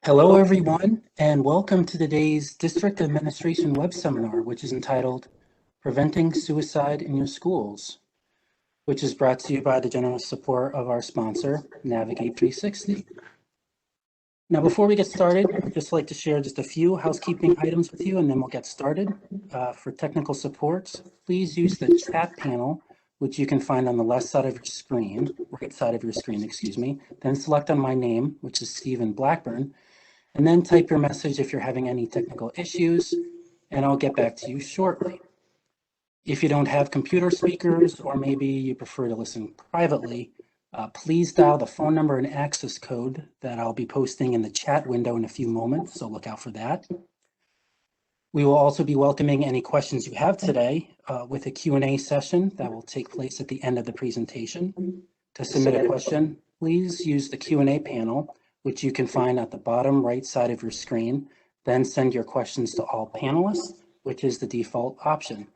Hello, everyone, and welcome to today's District Administration Web Seminar, which is entitled Preventing Suicide in Your Schools, which is brought to you by the generous support of our sponsor, Navigate 360. Now, before we get started, I'd just like to share just a few housekeeping items with you, and then we'll get started. For technical support, please use the chat panel, which you can find on the left side of your screen, right side of your screen, excuse me. Then select on my name, which is Stephen Blackburn, and then type your message if you're having any technical issues, and I'll get back to you shortly. If you don't have computer speakers, or maybe you prefer to listen privately, please dial the phone number and access code that I'll be posting in the chat window in a few moments, so look out for that. We will also be welcoming any questions you have today with a Q&A session that will take place at the end of the presentation. To submit a question, please use the Q&A panel, which you can find at the bottom right side of your screen. Then send your questions to all panelists, which is the default option.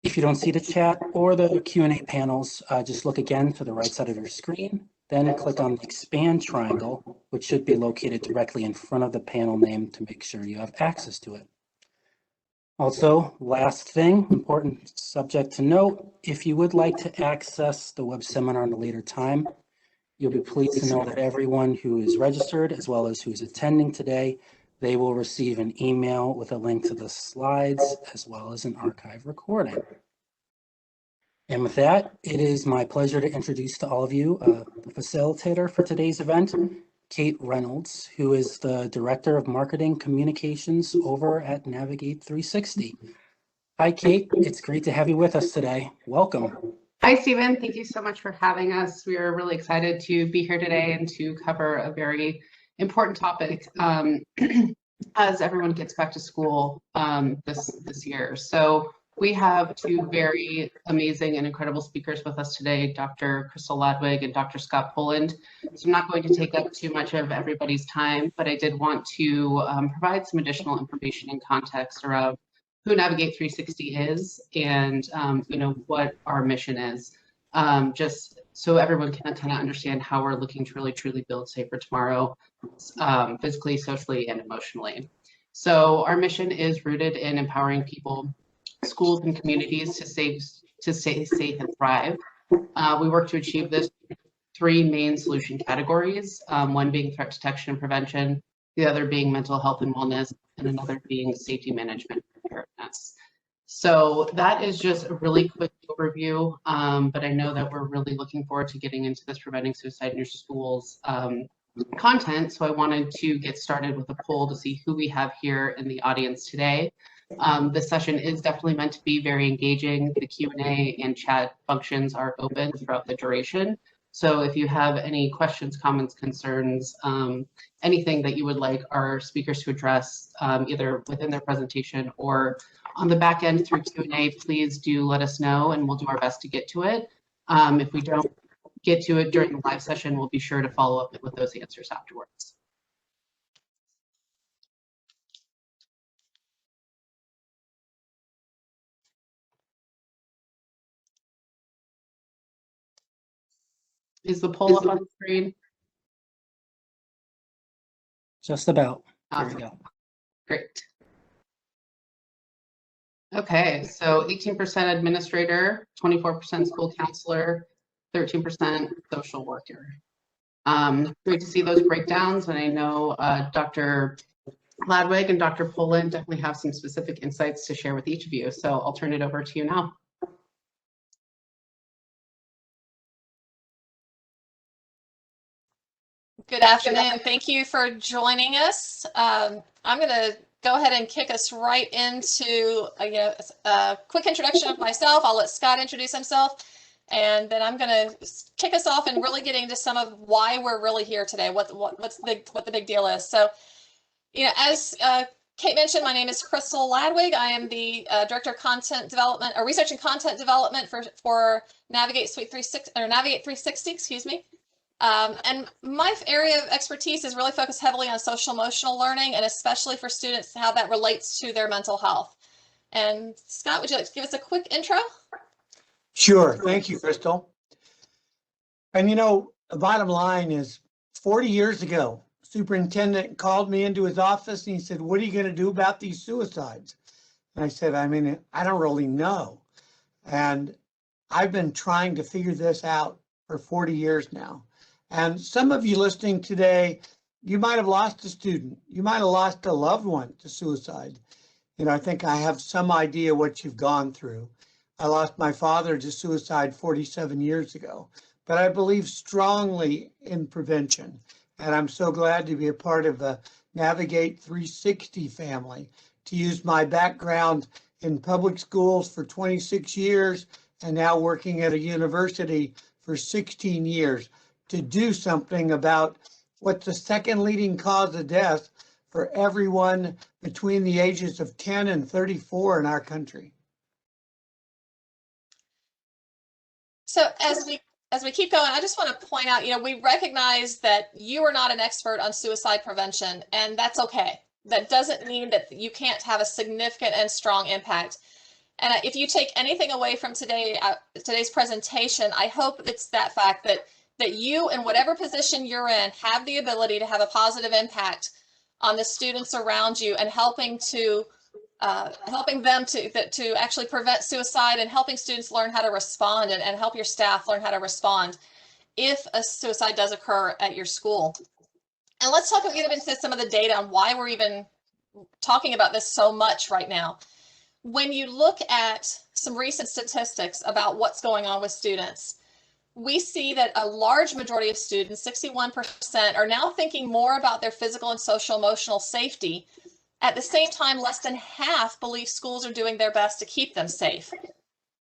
If you don't see the chat or the Q&A panels, just look again to the right side of your screen, then click on the expand triangle, which should be located directly in front of the panel name to make sure you have access to it. Also, last thing, important subject to note, if you would like to access the web seminar at a later time, you'll be pleased to know that everyone who is registered, as well as who's attending today, they will receive an email with a link to the slides, as well as an archive recording. And with that, it is my pleasure to introduce to all of you the facilitator for today's event, Kate Reynolds, who is the Director of Marketing Communications over at Navigate 360. Hi, Kate. It's great to have you with us today. Welcome. Hi, Stephen. Thank you so much for having us. We are really excited to be here today and to cover a very important topic as everyone gets back to school this year. So we have two very amazing and incredible speakers with us today, Dr. Crystal Ladwig and Dr. Scott Poland. So I'm not going to take up too much of everybody's time, but I did want to provide some additional information and context around who Navigate 360 is and what our mission is, just so everyone can kind of understand how we're looking to really truly build safer tomorrow, physically, socially, and emotionally. So our mission is rooted in empowering people, schools, and communities to stay safe and thrive. We work to achieve this three main solution categories, one being threat detection and prevention, the other being mental health and wellness, and another being safety management and preparedness. So that is just a really quick overview, but I know that we're really looking forward to getting into this preventing suicide in your schools content. So I wanted to get started with a poll to see who we have here in the audience today. This session is definitely meant to be very engaging. The Q&A and chat functions are open throughout the duration. So if you have any questions, comments, concerns, anything that you would like our speakers to address, either within their presentation or on the back end through Q&A, please do let us know and we'll do our best to get to it. If we don't get to it during the live session, we'll be sure to follow up with those answers afterwards. Is the poll up on the screen? Just about. There we go. Great. Okay, so 18% administrator, 24% school counselor, 13% social worker. Great to see those breakdowns, and I know Dr. Ladwig and Dr. Poland definitely have some specific insights to share with each of you, so I'll turn it over to you now. Good afternoon. Thank you for joining us. I'm going to go ahead and kick us right into a quick introduction of myself. I'll let Scott introduce himself, and then I'm going to kick us off and really get into some of why we're really here today, what the big deal is. So, as Kate mentioned, my name is Crystal Ladwig. I am the Director of Content Development, or Research and Content Development for Navigate 360, excuse me. And my area of expertise is really focused heavily on social emotional learning, and especially for students, how that relates to their mental health. And Scott, would you like to give us a quick intro? Sure. Thank you, Crystal. And the bottom line is 40 years ago, superintendent called me into his office and he said, "What are you going to do about these suicides?" And I said, I don't really know. And I've been trying to figure this out for 40 years now. And some of you listening today, you might have lost a student. You might have lost a loved one to suicide. I think I have some idea what you've gone through. I lost my father to suicide 47 years ago, but I believe strongly in prevention. And I'm so glad to be a part of the Navigate 360 family, to use my background in public schools for 26 years and now working at a university for 16 years to do something about what's the second leading cause of death for everyone between the ages of 10 and 34 in our country. So as we keep going, I just want to point out, we recognize that you are not an expert on suicide prevention, and that's okay. That doesn't mean that you can't have a significant and strong impact. And if you take anything away from today's presentation, I hope it's that fact that you, in whatever position you're in, have the ability to have a positive impact on the students around you and helping them to actually prevent suicide and helping students learn how to respond and help your staff learn how to respond if a suicide does occur at your school. And let's get into some of the data on why we're even talking about this so much right now. When you look at some recent statistics about what's going on with students, we see that a large majority of students, 61%, are now thinking more about their physical and social emotional safety. At the same time, less than half believe schools are doing their best to keep them safe.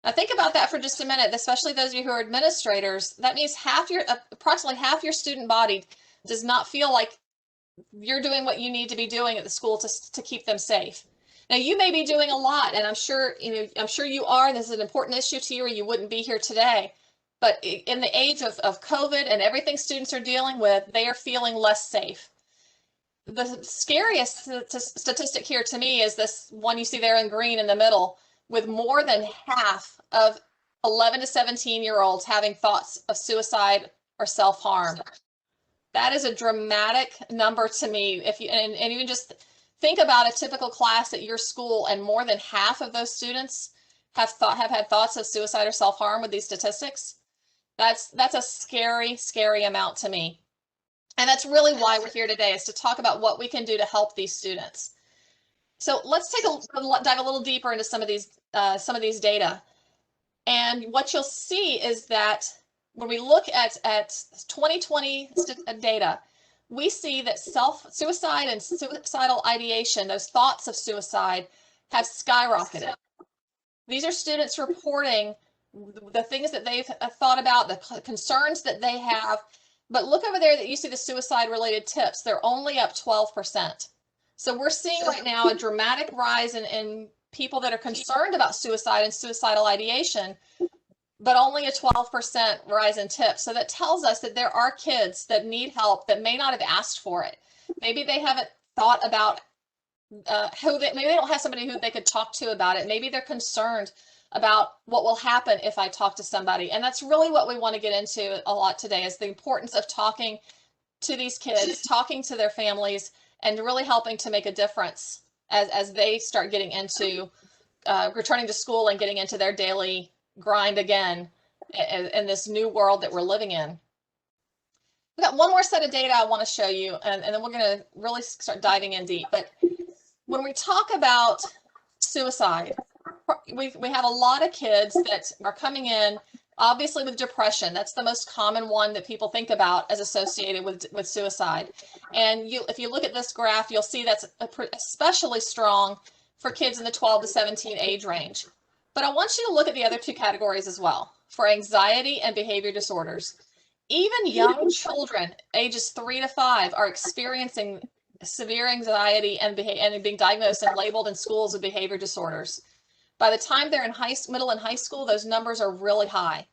Now think about that for just a minute, especially those of you who are administrators. That means approximately half your student body does not feel like you're doing what you need to be doing at the school to keep them safe. Now you may be doing a lot, and I'm sure you are, and this is an important issue to you or you wouldn't be here today. But in the age of COVID and everything students are dealing with, they are feeling less safe. The scariest statistic here to me is this one you see there in green in the middle, with more than half of 11 to 17-year-olds having thoughts of suicide or self-harm. That is a dramatic number to me. And even just think about a typical class at your school, and more than half of those students have had thoughts of suicide or self-harm with these statistics. That's a scary, scary amount to me. And that's really why we're here today, is to talk about what we can do to help these students. So let's dive a little deeper into some of these data. And what you'll see is that when we look at 2020 data, we see that suicide and suicidal ideation, those thoughts of suicide, have skyrocketed. These are students reporting the things that they've thought about, the concerns that they have. But look over there that you see the suicide-related tips. They're only up 12%. So we're seeing right now a dramatic rise in people that are concerned about suicide and suicidal ideation, but only a 12% rise in tips. So that tells us that there are kids that need help that may not have asked for it. Maybe they haven't thought about maybe they don't have somebody who they could talk to about it. Maybe they're concerned about what will happen if I talk to somebody. And that's really what we want to get into a lot today, is the importance of talking to these kids, talking to their families, and really helping to make a difference as they start getting into returning to school and getting into their daily grind again in this new world that we're living in. We've got one more set of data I want to show you, and then we're going to really start diving in deep. But when we talk about suicide, we have a lot of kids that are coming in, obviously with depression. That's the most common one that people think about as associated with suicide. And if you look at this graph, you'll see that's especially strong for kids in the 12 to 17 age range. But I want you to look at the other two categories as well, for anxiety and behavior disorders. Even young children, ages 3 to 5, are experiencing severe anxiety and being diagnosed and labeled in schools with behavior disorders. By the time they're in middle and high school, those numbers are really high.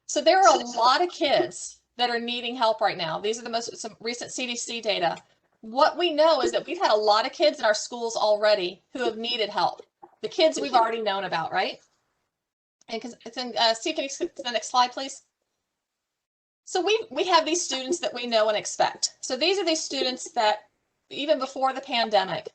So there are a lot of kids that are needing help right now. These are some recent CDC data. What we know is that we've had a lot of kids in our schools already who have needed help. The kids we've already known about, right? And Steve, can you skip to the next slide, please? So we have these students that we know and expect. So these are these students that even before the pandemic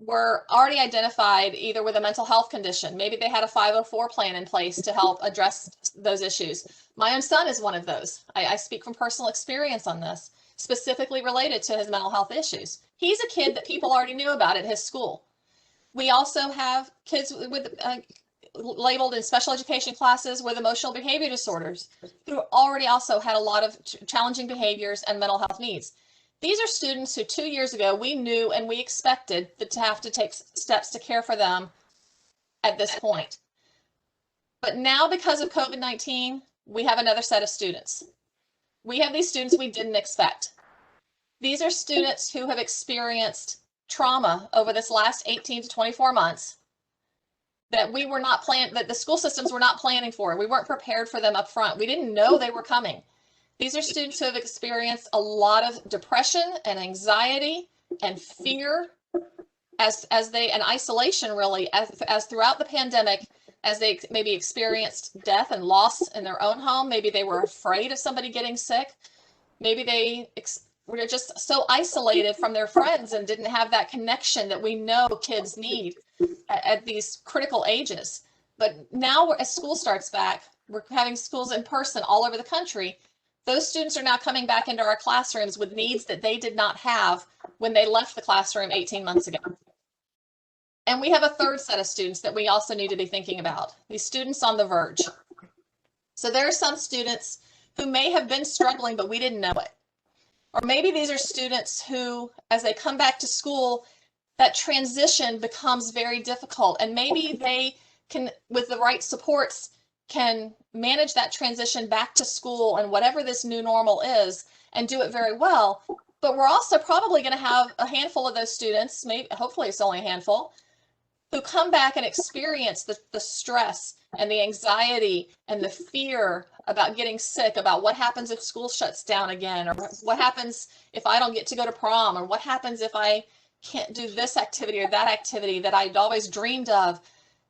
were already identified either with a mental health condition. Maybe they had a 504 plan in place to help address those issues. My own son is one of those. I speak from personal experience on this, specifically related to his mental health issues. He's a kid that people already knew about at his school. We also have kids with labeled in special education classes with emotional behavior disorders who already also had a lot of challenging behaviors and mental health needs. These are students who 2 years ago we knew and we expected to have to take steps to care for them at this point. But now, because of COVID-19, we have another set of students. We have these students we didn't expect. These are students who have experienced trauma over this last 18 to 24 months that we were not that the school systems were not planning for. We weren't prepared for them up front. We didn't know they were coming. These are students who have experienced a lot of depression and anxiety and fear and isolation, really, as throughout the pandemic, as they maybe experienced death and loss in their own home. Maybe they were afraid of somebody getting sick. Maybe they were just so isolated from their friends and didn't have that connection that we know kids need at these critical ages. But now, as school starts back, we're having schools in person all over the country. Those students are now coming back into our classrooms with needs that they did not have when they left the classroom 18 months ago. And we have a third set of students that we also need to be thinking about, these students on the verge. So there are some students who may have been struggling, but we didn't know it. Or maybe these are students who, as they come back to school, that transition becomes very difficult. And maybe they can, with the right supports, can manage that transition back to school and whatever this new normal is and do it very well. But we're also probably going to have a handful of those students, maybe hopefully it's only a handful, who come back and experience the stress and the anxiety and the fear about getting sick, about what happens if school shuts down again, or what happens if I don't get to go to prom, or what happens if I can't do this activity or that activity that I'd always dreamed of.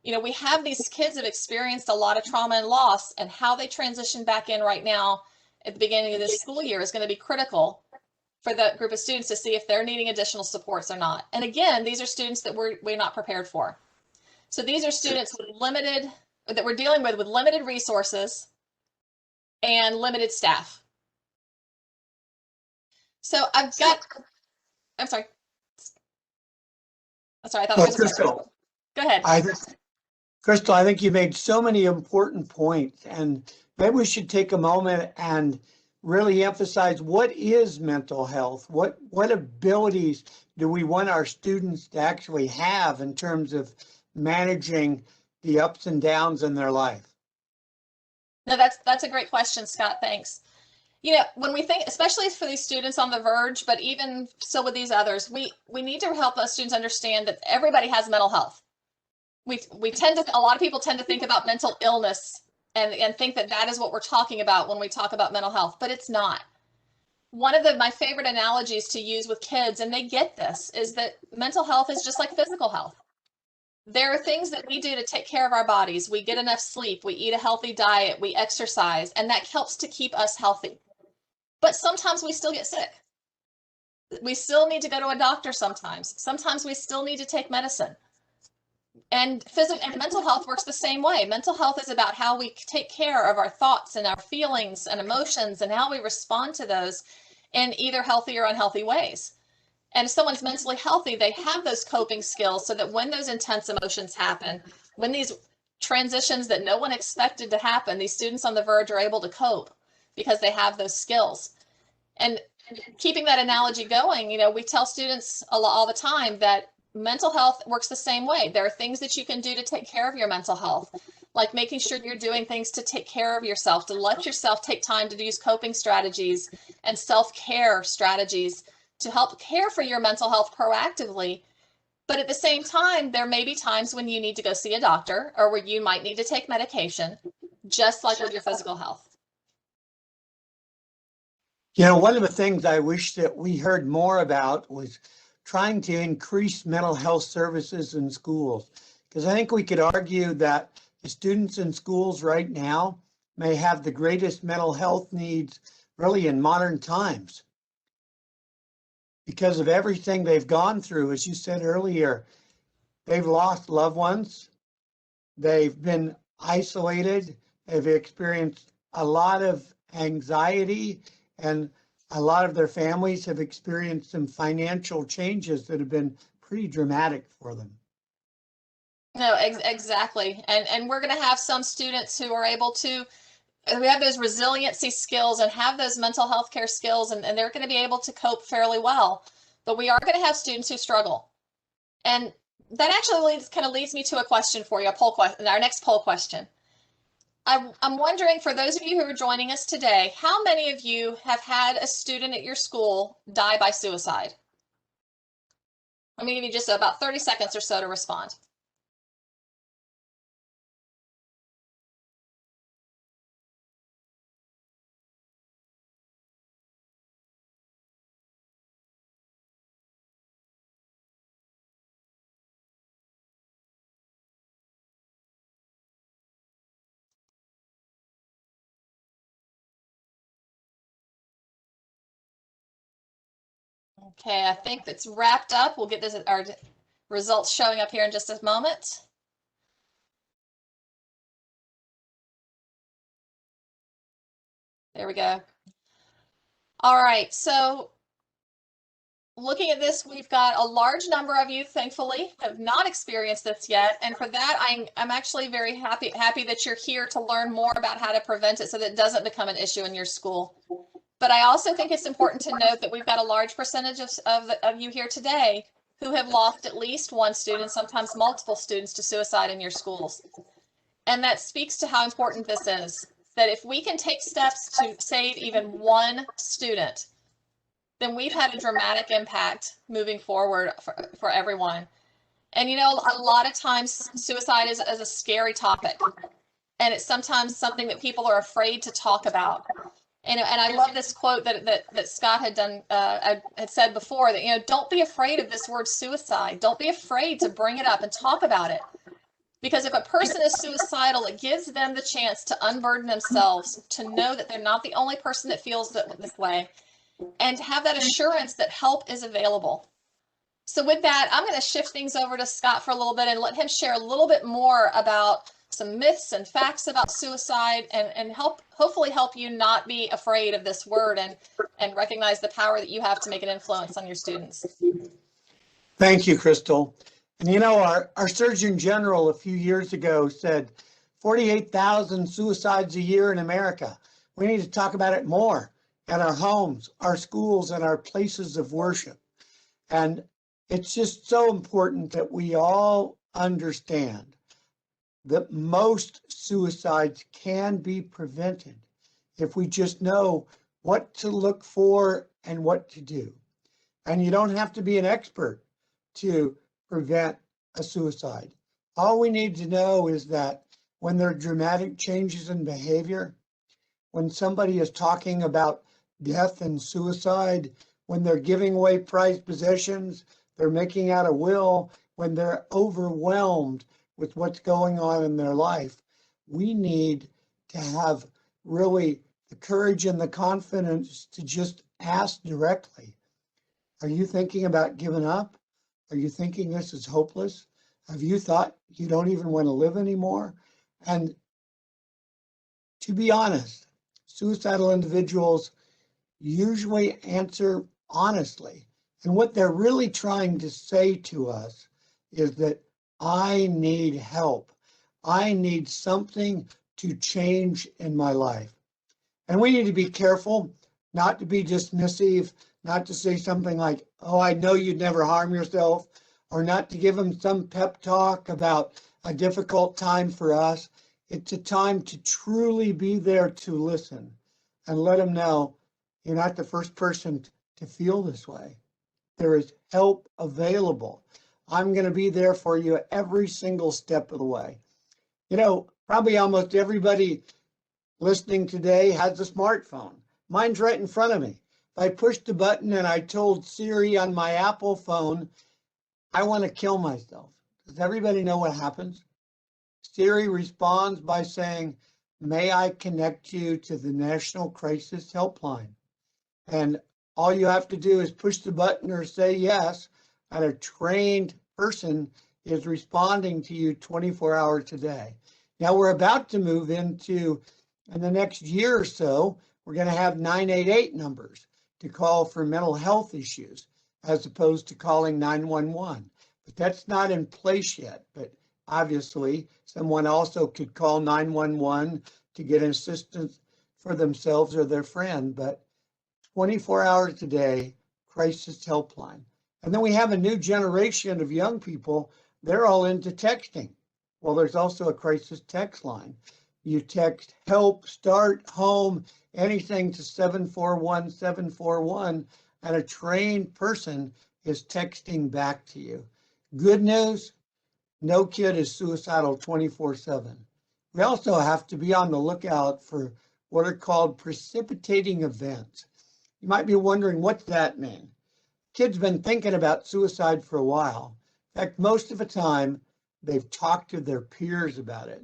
You know, we have these kids that have experienced a lot of trauma and loss, and how they transition back in right now at the beginning of this school year is going to be critical for that group of students to see if they're needing additional supports or not. And again, these are students that we're not prepared for. So these are students that we're dealing with limited resources and limited staff. So I'm sorry. I thought it was Crystal, go ahead. Crystal, I think you made so many important points, and maybe we should take a moment and really emphasize what is mental health. What abilities do we want our students to actually have in terms of managing the ups and downs in their life? No, that's a great question, Scott. Thanks. You know, when we think, especially for these students on the verge, but even so with these others, we need to help those students understand that everybody has mental health. A lot of people tend to think about mental illness and think that is what we're talking about when we talk about mental health, but it's not. One of my favorite analogies to use with kids, and they get this, is that mental health is just like physical health. There are things that we do to take care of our bodies. We get enough sleep, we eat a healthy diet, we exercise, and that helps to keep us healthy. But sometimes we still get sick. We still need to go to a doctor sometimes. Sometimes we still need to take medicine. And physical and mental health works the same way. Mental health is about how we take care of our thoughts and our feelings and emotions and how we respond to those in either healthy or unhealthy ways. And if someone's mentally healthy, they have those coping skills so that when those intense emotions happen, when these transitions that no one expected to happen, these students on the verge are able to cope because they have those skills. And keeping that analogy going, you know, we tell students all the time that mental health works the same way. There are things that you can do to take care of your mental health, like making sure you're doing things to take care of yourself, to let yourself take time to use coping strategies and self-care strategies to help care for your mental health proactively. But at the same time, there may be times when you need to go see a doctor or where you might need to take medication, just like with your physical health. You know, one of the things I wish that we heard more about was trying to increase mental health services in schools. Because I think we could argue that the students in schools right now may have the greatest mental health needs really in modern times. Because of everything they've gone through, as you said earlier, they've lost loved ones, they've been isolated, they've experienced a lot of anxiety, and a lot of their families have experienced some financial changes that have been pretty dramatic for them. No, exactly. And we're going to have some students who are able to, we have those resiliency skills and have those mental health care skills, and they're going to be able to cope fairly well. But we are going to have students who struggle. And that actually leads me to a question for you, a poll question, our next poll question. I'm wondering, for those of you who are joining us today, how many of you have had a student at your school die by suicide? I'm going to give you just about 30 seconds or so to respond. Okay, I think that's wrapped up. We'll get our results showing up here in just a moment. There we go. All right, so looking at this, we've got a large number of you, thankfully, have not experienced this yet. And for that, I'm actually very happy that you're here to learn more about how to prevent it so that it doesn't become an issue in your school. But I also think it's important to note that we've got a large percentage of you here today who have lost at least one student, sometimes multiple students, to suicide in your schools. And that speaks to how important this is, that if we can take steps to save even one student, then we've had a dramatic impact moving forward for everyone. And you know, a lot of times suicide is a scary topic, and it's sometimes something that people are afraid to talk about. And I love this quote that Scott had said before, that, you know, don't be afraid of this word suicide. Don't be afraid to bring it up and talk about it. Because if a person is suicidal, it gives them the chance to unburden themselves, to know that they're not the only person that feels this way, and to have that assurance that help is available. So with that, I'm going to shift things over to Scott for a little bit and let him share a little bit more about some myths and facts about suicide, and hopefully help you not be afraid of this word and recognize the power that you have to make an influence on your students. Thank you, Crystal. And you know, our Surgeon General a few years ago said 48,000 suicides a year in America. We need to talk about it more at our homes, our schools, and our places of worship. And it's just so important that we all understand that most suicides can be prevented if we just know what to look for and what to do. And you don't have to be an expert to prevent a suicide. All we need to know is that when there are dramatic changes in behavior, when somebody is talking about death and suicide, when they're giving away prized possessions, they're making out a will, when they're overwhelmed with what's going on in their life, we need to have really the courage and the confidence to just ask directly, are you thinking about giving up? Are you thinking this is hopeless? Have you thought you don't even want to live anymore? And to be honest, suicidal individuals usually answer honestly. And what they're really trying to say to us is that I need help. I need something to change in my life. And we need to be careful not to be dismissive, not to say something like, oh, I know you'd never harm yourself, or not to give them some pep talk about a difficult time for us. It's a time to truly be there to listen and let them know you're not the first person to feel this way. There is help available. I'm going to be there for you every single step of the way. You know, probably almost everybody listening today has a smartphone. Mine's right in front of me. If I pushed a button and I told Siri on my Apple phone, I want to kill myself, does everybody know what happens? Siri responds by saying, may I connect you to the National Crisis Helpline? And all you have to do is push the button or say yes, and a trained person is responding to you 24 hours a day. Now we're about to move into, in the next year or so, we're going to have 988 numbers to call for mental health issues as opposed to calling 911. But that's not in place yet. But obviously, someone also could call 911 to get assistance for themselves or their friend. But 24 hours a day, crisis helpline. And then we have a new generation of young people. They're all into texting. Well, there's also a crisis text line. You text help, start, home, anything to 741 741, and a trained person is texting back to you. Good news, no kid is suicidal 24/7. We also have to be on the lookout for what are called precipitating events. You might be wondering, what's that mean? Kids been thinking about suicide for a while. In fact, most of the time, they've talked to their peers about it.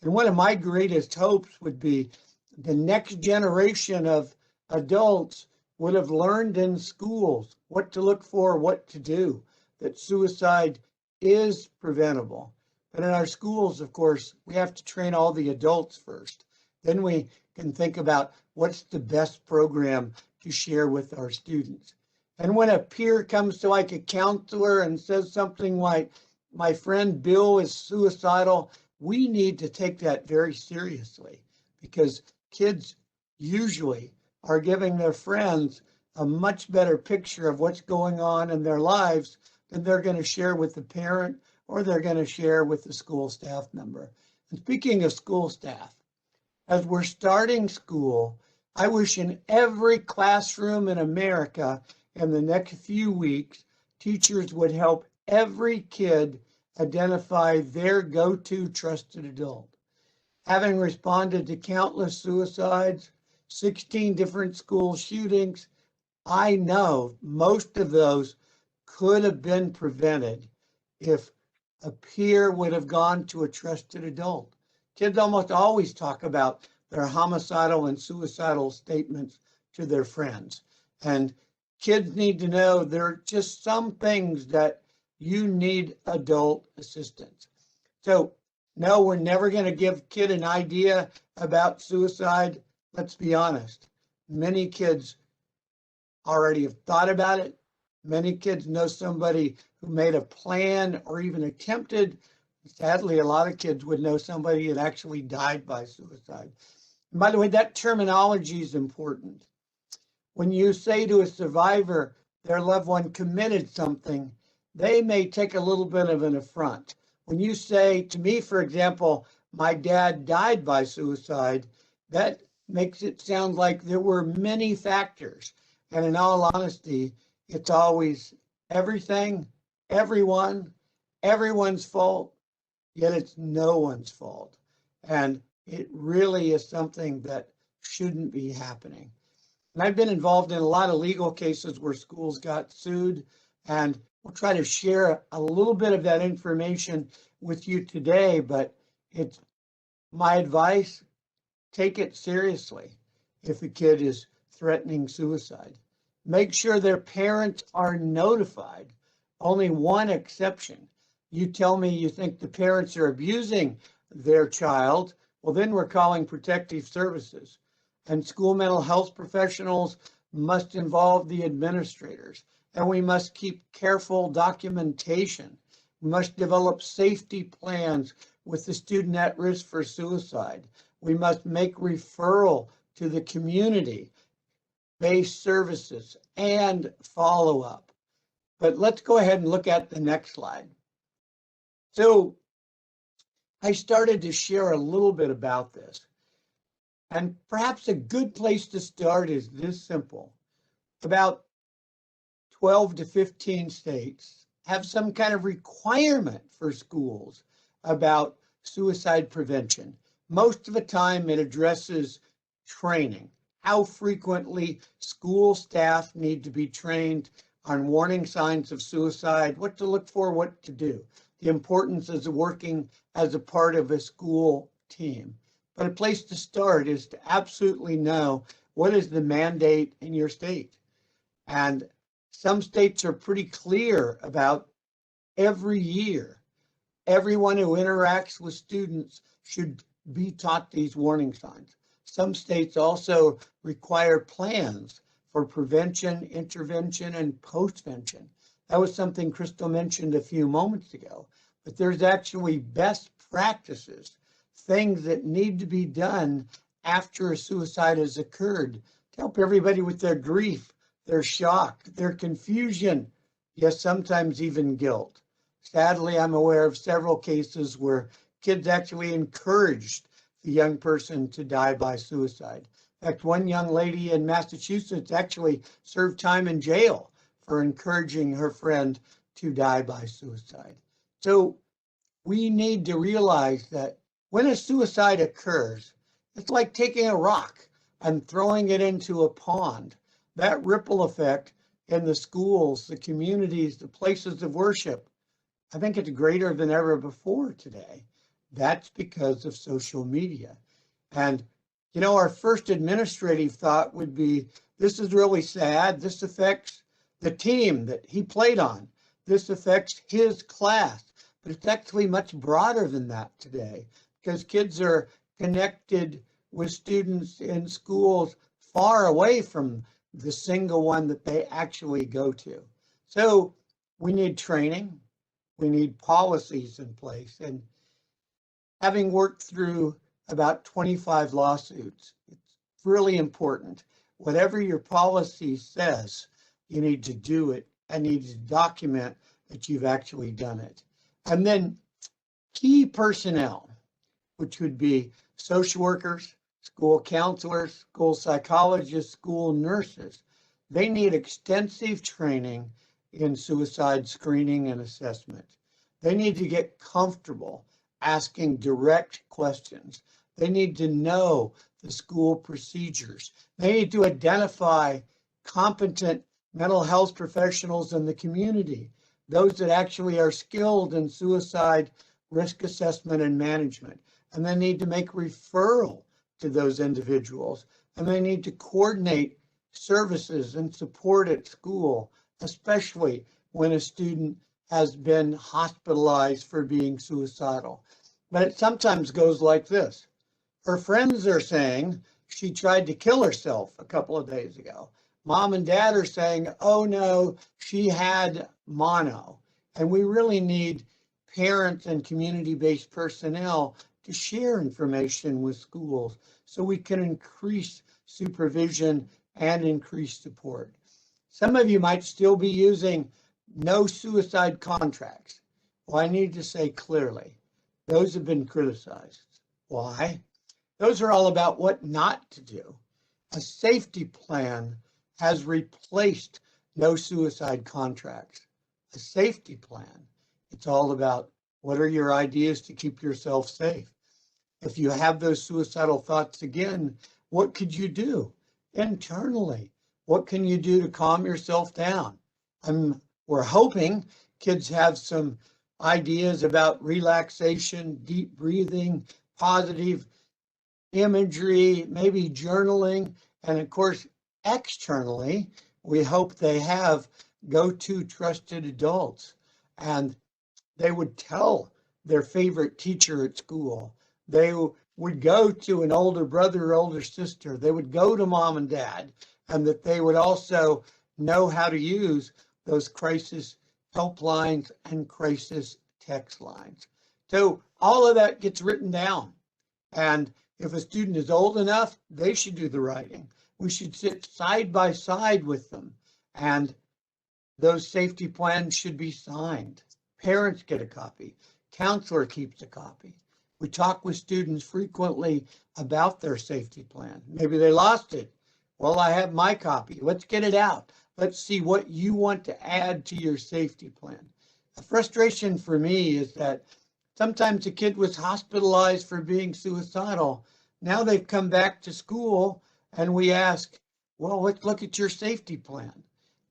And one of my greatest hopes would be the next generation of adults would have learned in schools what to look for, what to do, that suicide is preventable. But in our schools, of course, we have to train all the adults first. Then we can think about what's the best program to share with our students. And when a peer comes to like a counselor and says something like, my friend Bill is suicidal, we need to take that very seriously, because kids usually are giving their friends a much better picture of what's going on in their lives than they're going to share with the parent or they're going to share with the school staff member. And speaking of school staff, as we're starting school, I wish in every classroom in America in the next few weeks, teachers would help every kid identify their go-to trusted adult. Having responded to countless suicides, 16 different school shootings, I know most of those could have been prevented if a peer would have gone to a trusted adult. Kids almost always talk about their homicidal and suicidal statements to their friends. And kids need to know there are just some things that you need adult assistance. So no, we're never going to give kid an idea about suicide. Let's be honest. Many kids already have thought about it. Many kids know somebody who made a plan or even attempted. Sadly, a lot of kids would know somebody that actually died by suicide. And by the way, that terminology is important. When you say to a survivor their loved one committed something, they may take a little bit of an affront. When you say to me, for example, my dad died by suicide, that makes it sound like there were many factors. And in all honesty, it's always everything, everyone, everyone's fault, yet it's no one's fault. And it really is something that shouldn't be happening. And I've been involved in a lot of legal cases where schools got sued, and we'll try to share a little bit of that information with you today, but it's my advice, take it seriously if a kid is threatening suicide. Make sure their parents are notified. Only one exception. You tell me you think the parents are abusing their child, well, then we're calling protective services. And school mental health professionals must involve the administrators. And we must keep careful documentation. We must develop safety plans with the student at risk for suicide. We must make referral to the community-based services and follow-up. But let's go ahead and look at the next slide. So I started to share a little bit about this. And perhaps a good place to start is this simple. About 12 to 15 states have some kind of requirement for schools about suicide prevention. Most of the time it addresses training, how frequently school staff need to be trained on warning signs of suicide, what to look for, what to do, the importance of working as a part of a school team. But a place to start is to absolutely know what is the mandate in your state. And some states are pretty clear about every year, everyone who interacts with students should be taught these warning signs. Some states also require plans for prevention, intervention, and postvention. That was something Crystal mentioned a few moments ago, but there's actually best practices, things that need to be done after a suicide has occurred to help everybody with their grief, their shock, their confusion, yes, sometimes even guilt. Sadly, I'm aware of several cases where kids actually encouraged the young person to die by suicide. In fact, one young lady in Massachusetts actually served time in jail for encouraging her friend to die by suicide. So we need to realize that when a suicide occurs, it's like taking a rock and throwing it into a pond. That ripple effect in the schools, the communities, the places of worship, I think it's greater than ever before today. That's because of social media. And, you know, our first administrative thought would be, this is really sad. This affects the team that he played on. This affects his class. But it's actually much broader than that today, because kids are connected with students in schools far away from the single one that they actually go to. So we need training. We need policies in place. And having worked through about 25 lawsuits, it's really important. Whatever your policy says, you need to do it and need to document that you've actually done it. And then key personnel, which would be social workers, school counselors, school psychologists, school nurses, they need extensive training in suicide screening and assessment. They need to get comfortable asking direct questions. They need to know the school procedures. They need to identify competent mental health professionals in the community, those that actually are skilled in suicide risk assessment and management. And they need to make referral to those individuals. And they need to coordinate services and support at school, especially when a student has been hospitalized for being suicidal. But it sometimes goes like this. Her friends are saying she tried to kill herself a couple of days ago. Mom and dad are saying, oh no, she had mono. And we really need parents and community-based personnel to share information with schools so we can increase supervision and increase support. Some of you might still be using no suicide contracts. Well, I need to say clearly, those have been criticized. Why? Those are all about what not to do. A safety plan has replaced no suicide contracts. A safety plan, it's all about what are your ideas to keep yourself safe. If you have those suicidal thoughts again, what could you do internally? What can you do to calm yourself down? We're hoping kids have some ideas about relaxation, deep breathing, positive imagery, maybe journaling, and of course, externally, we hope they have go-to trusted adults, and they would tell their favorite teacher at school. They would go to an older brother or older sister. They would go to mom and dad, and that they would also know how to use those crisis helplines and crisis text lines. So all of that gets written down. And if a student is old enough, they should do the writing. We should sit side by side with them. And those safety plans should be signed. Parents get a copy. Counselor keeps a copy. We talk with students frequently about their safety plan. Maybe they lost it. Well, I have my copy. Let's get it out. Let's see what you want to add to your safety plan. The frustration for me is that sometimes a kid was hospitalized for being suicidal. Now they've come back to school and we ask, well, let's look at your safety plan.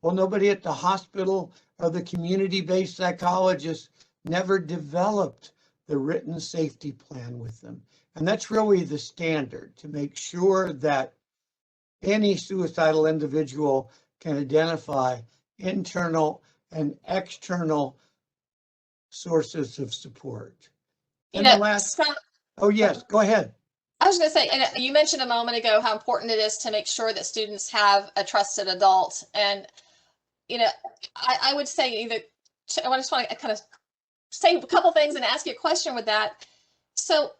Well, nobody at the hospital or the community-based psychologist never developed the written safety plan with them. And that's really the standard, to make sure that any suicidal individual can identify internal and external sources of support. You And the know, last, Scott, oh yes, go ahead. I was going to say, and you mentioned a moment ago how important it is to make sure that students have a trusted adult. And, you know, I would say either, I just want to kind of say a couple things and ask you a question with that. So,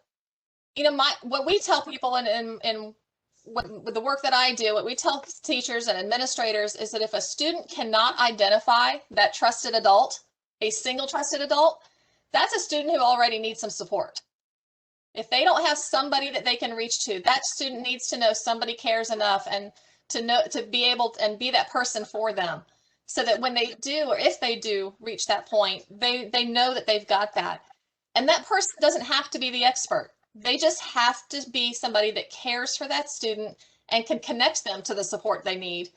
you know, what we tell people and with the work that I do, what we tell teachers and administrators is that if a student cannot identify that trusted adult, a single trusted adult, that's a student who already needs some support. If they don't have somebody that they can reach to, that student needs to know somebody cares enough and to be able to, and be that person for them, so that when they do, or if they do reach that point, they know that they've got that. And that person doesn't have to be the expert. They just have to be somebody that cares for that student and can connect them to the support they need.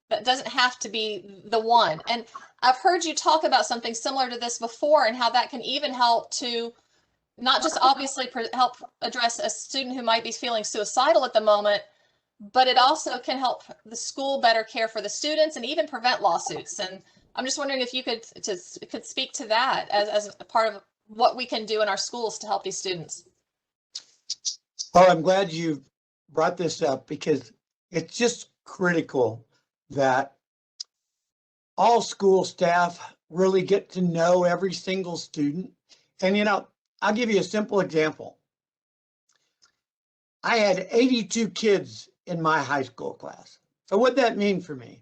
That doesn't have to be the one. And I've heard you talk about something similar to this before, and how that can even help to not just obviously help address a student who might be feeling suicidal at the moment, but it also can help the school better care for the students and even prevent lawsuits. And I'm just wondering if you could speak to that as a part of what we can do in our schools to help these students. Well, I'm glad you brought this up, because it's just critical that all school staff really get to know every single student. And, you know, I'll give you a simple example. I had 82 kids in my high school class. So what'd that mean for me?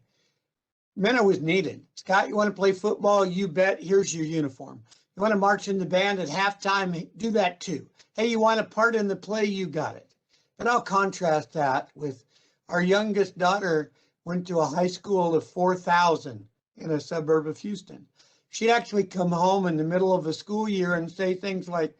It meant I was needed. Scott, you want to play football? You bet. Here's your uniform. You want to march in the band at halftime? Do that too. Hey, you want a part in the play? You got it. And I'll contrast that with our youngest daughter went to a high school of 4,000 in a suburb of Houston. She'd actually come home in the middle of a school year and say things like,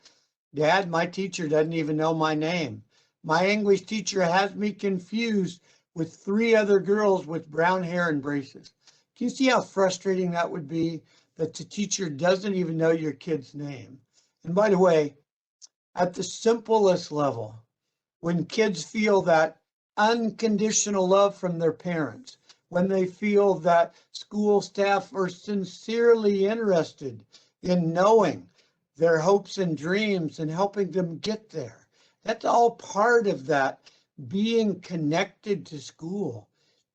Dad, my teacher doesn't even know my name. My English teacher has me confused with 3 other girls with brown hair and braces. Can you see how frustrating that would be, that the teacher doesn't even know your kid's name? And by the way, at the simplest level, when kids feel that unconditional love from their parents, when they feel that school staff are sincerely interested in knowing their hopes and dreams and helping them get there, that's all part of that being connected to school.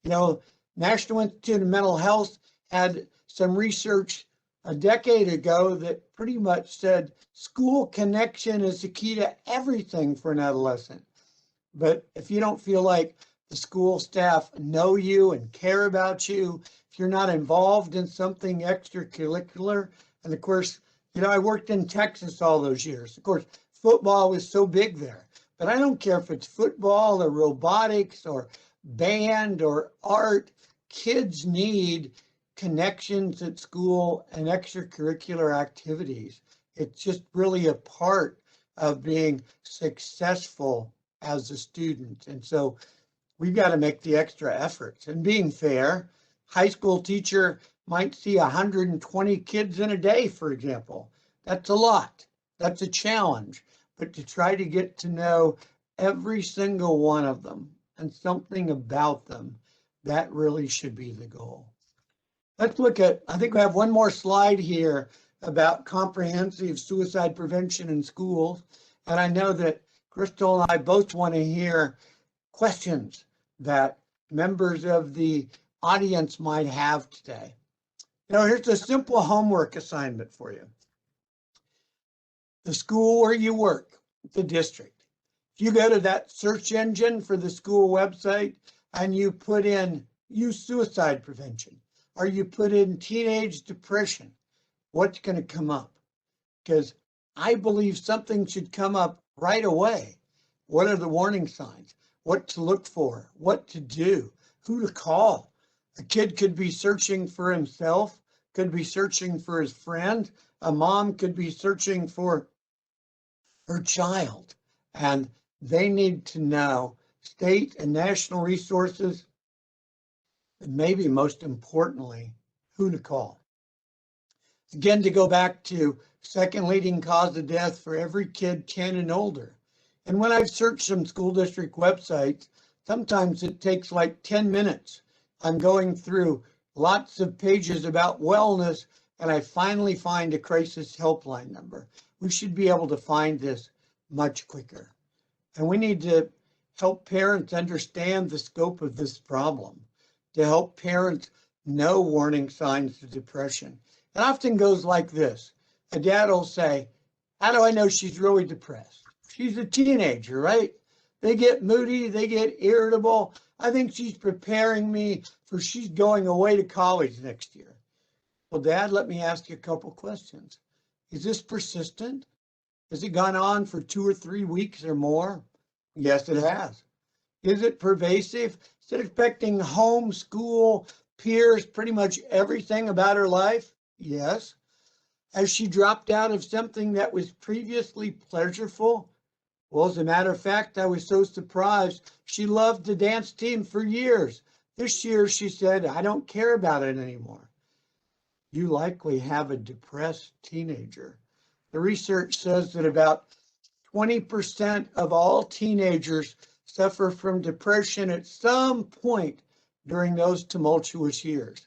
You know, National Institute of Mental Health had some research a decade ago that pretty much said school connection is the key to everything for an adolescent. But if you don't feel like the school staff know you and care about you, if you're not involved in something extracurricular, and of course, you know, I worked in Texas all those years. Of course, football was so big there, but I don't care if it's football or robotics or band or art. Kids need connections at school and extracurricular activities. It's just really a part of being successful as a student. And so we've got to make the extra efforts. And being fair, high school teacher might see 120 kids in a day, for example. That's a lot. That's a challenge. But to try to get to know every single one of them and something about them, that really should be the goal. Let's look at, I think we have one more slide here about comprehensive suicide prevention in schools. And I know that Crystal and I both want to hear questions that members of the audience might have today. You know, here's a simple homework assignment for you. The school where you work, the district. If you go to that search engine for the school website and you put in youth suicide prevention, or you put in teenage depression, what's going to come up? Because I believe something should come up right away. What are the warning signs? What to look for? What to do? Who to call? A kid could be searching for himself, could be searching for his friend. A mom could be searching for her child. And they need to know state and national resources, and maybe most importantly, who to call. Again, to go back to second leading cause of death for every kid 10 and older And when I've searched some school district websites, sometimes it takes like 10 minutes. I'm going through lots of pages about wellness, and I finally find a crisis helpline number. We should be able to find this much quicker. And we need to help parents understand the scope of this problem, to help parents know warning signs of depression. It often goes like this. A dad will say, how do I know she's really depressed? She's a teenager, right? They get moody, they get irritable. I think she's preparing me for she's going away to college next year. Well, Dad, let me ask you a couple questions. Is this persistent? Has it gone on for 2 or 3 weeks or more? Yes, it has. Is it pervasive? Is it affecting home, school, peers, pretty much everything about her life? Yes. Has she dropped out of something that was previously pleasurable? Well, as a matter of fact, I was so surprised. She loved the dance team for years. This year, she said, I don't care about it anymore. You likely have a depressed teenager. The research says that about 20% of all teenagers suffer from depression at some point during those tumultuous years.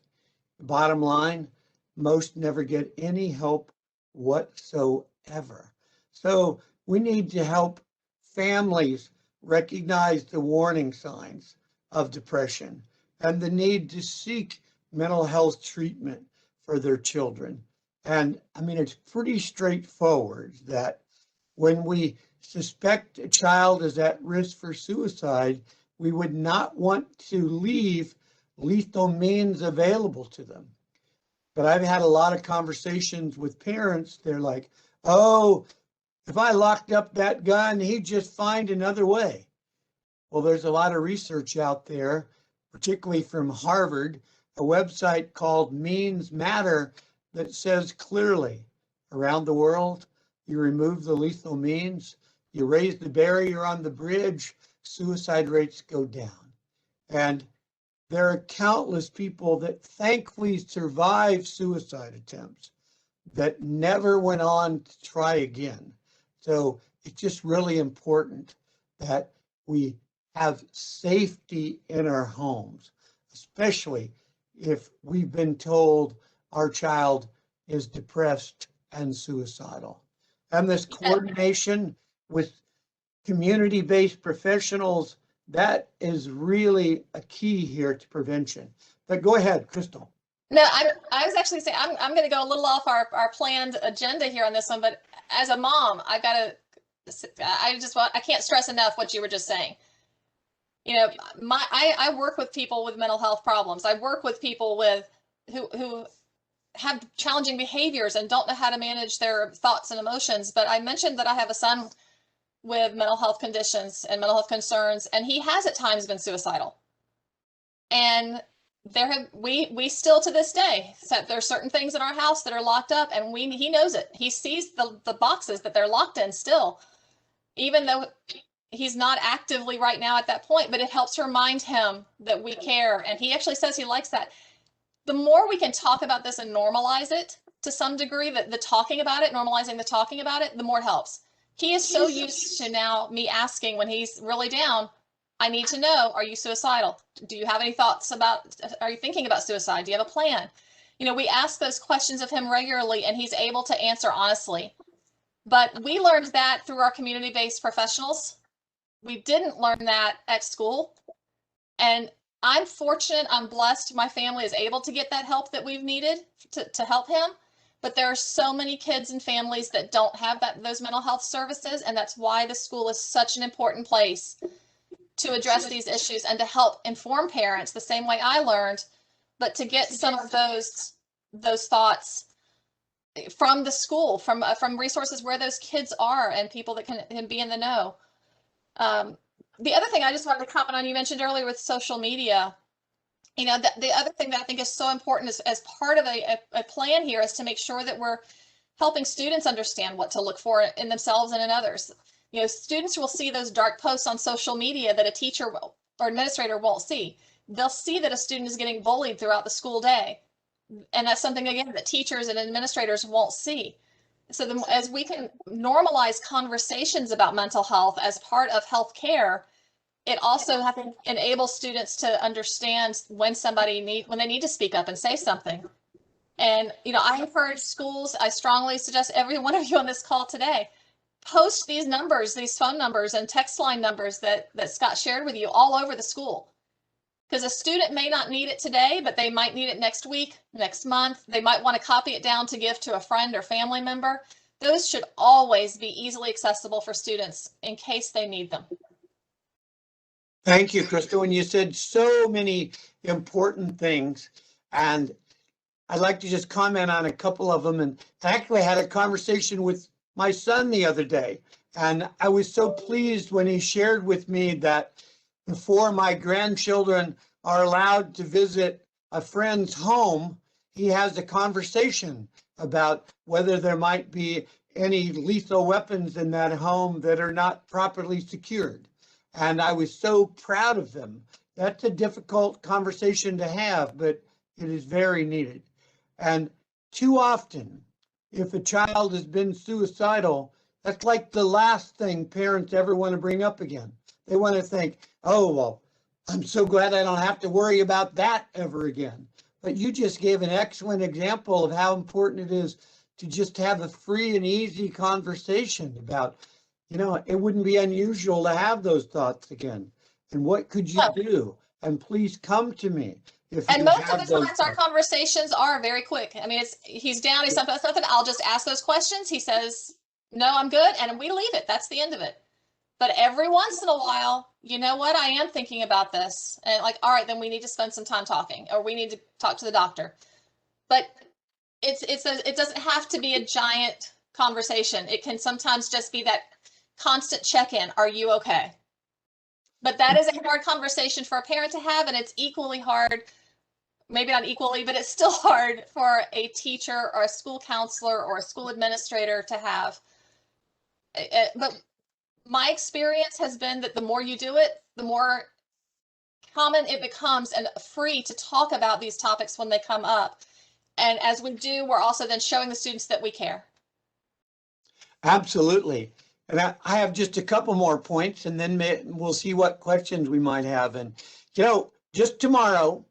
The bottom line, most never get any help whatsoever. So we need to help families recognize the warning signs of depression and the need to seek mental health treatment for their children. And I mean, it's pretty straightforward that when we suspect a child is at risk for suicide, we would not want to leave lethal means available to them. But I've had a lot of conversations with parents. They're like, oh, if I locked up that gun, he'd just find another way. Well, there's a lot of research out there, particularly from Harvard, a website called Means Matter that says clearly around the world, you remove the lethal means, you raise the barrier on the bridge, suicide rates go down. And there are countless people that thankfully survived suicide attempts that never went on to try again. So it's just really important that we have safety in our homes, especially if we've been told our child is depressed and suicidal. And this coordination with community-based professionals, that is really a key here to prevention. But go ahead, Crystal. No, I was actually saying I'm going to go a little off our planned agenda here on this one, but as a mom, I can't stress enough what you were just saying. You know, I work with people with mental health problems. I work with people who have challenging behaviors and don't know how to manage their thoughts and emotions. But I mentioned that I have a son with mental health conditions and mental health concerns, and he has at times been suicidal. And we still to this day, there are certain things in our house that are locked up, and he knows it. He sees the boxes that they're locked in still, even though he's not actively right now at that point, but it helps remind him that we care. And he actually says he likes that. The more we can talk about this and normalize it to some degree, that the talking about it, normalizing the talking about it, the more it helps. He is so used to now me asking when he's really down, I need to know, are you suicidal? Do you have any thoughts are you thinking about suicide? Do you have a plan? You know, we ask those questions of him regularly, and he's able to answer honestly. But we learned that through our community-based professionals. We didn't learn that at school. And I'm fortunate, I'm blessed, my family is able to get that help that we've needed to help him. But there are so many kids and families that don't have those mental health services, and that's why the school is such an important place to address these issues and to help inform parents the same way I learned, but to get some of those thoughts from the school, from resources where those kids are and people that can be in the know. The other thing I just wanted to comment on, you mentioned earlier with social media, you know, the other thing that I think is so important is, as part of a plan here, is to make sure that we're helping students understand what to look for in themselves and in others. You know, students will see those dark posts on social media that a teacher or administrator won't see. They'll see that a student is getting bullied throughout the school day. And that's something, again, that teachers and administrators won't see. So as we can normalize conversations about mental health as part of healthcare, it also I think enables students to understand when when they need to speak up and say something. And I encourage schools, I strongly suggest every one of you on this call today, post these numbers, these phone numbers and text line numbers that Scott shared with you all over the school. Because a student may not need it today, but they might need it next week, next month. They might want to copy it down to give to a friend or family member. Those should always be easily accessible for students in case they need them. Thank you, Crystal. And you said so many important things. And I'd like to just comment on a couple of them. And I actually had a conversation with my son the other day. And I was so pleased when he shared with me that before my grandchildren are allowed to visit a friend's home, he has a conversation about whether there might be any lethal weapons in that home that are not properly secured. And I was so proud of them. That's a difficult conversation to have, but it is very needed. And too often, if a child has been suicidal, that's like the last thing parents ever want to bring up again. They want to think, oh, well, I'm so glad I don't have to worry about that ever again. But you just gave an excellent example of how important it is to just have a free and easy conversation about, it wouldn't be unusual to have those thoughts again. And what could you do? And please come to me. And most of the times our conversations are very quick. I mean, he's down, he's something, I'll just ask those questions. He says, no, I'm good. And we leave it. That's the end of it. But every once in a while, you know what? I am thinking about this. And all right, then we need to spend some time talking, or we need to talk to the doctor. But it doesn't have to be a giant conversation. It can sometimes just be that constant check-in. Are you okay? But that is a hard conversation for a parent to have, and it's equally hard, maybe not equally, but it's still hard for a teacher or a school counselor or a school administrator to have. But my experience has been that the more you do it, the more common it becomes and free to talk about these topics when they come up. And as we do, we're also then showing the students that we care. Absolutely. And I have just a couple more points, and then we'll see what questions we might have. And, just tomorrow,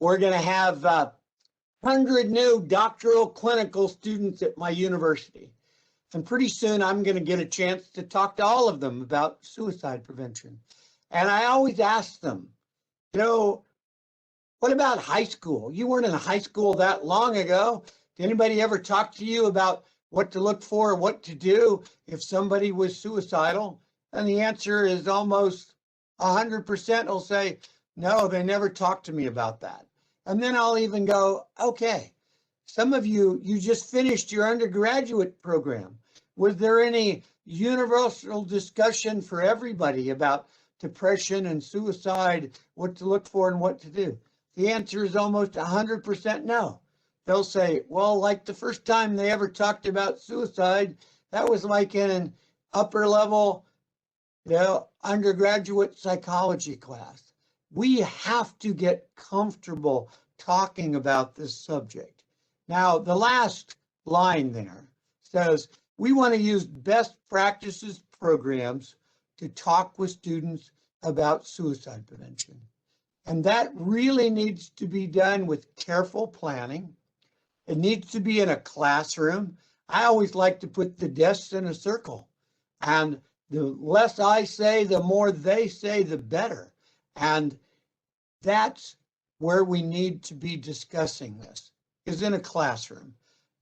we're going to have 100 new doctoral clinical students at my university. And pretty soon I'm going to get a chance to talk to all of them about suicide prevention. And I always ask them, what about high school? You weren't in high school that long ago. Did anybody ever talk to you about what to look for, what to do if somebody was suicidal? And the answer is almost 100% will say, no, they never talked to me about that. And then I'll even go, okay, some of you just finished your undergraduate program. Was there any universal discussion for everybody about depression and suicide, what to look for and what to do? The answer is almost 100% no. They'll say, well, like the first time they ever talked about suicide, that was like in an upper level, undergraduate psychology class. We have to get comfortable talking about this subject. Now, the last line there says, we want to use best practices programs to talk with students about suicide prevention. And that really needs to be done with careful planning. It needs to be in a classroom. I always like to put the desks in a circle. And the less I say, the more they say, the better. And that's where we need to be discussing this, is in a classroom,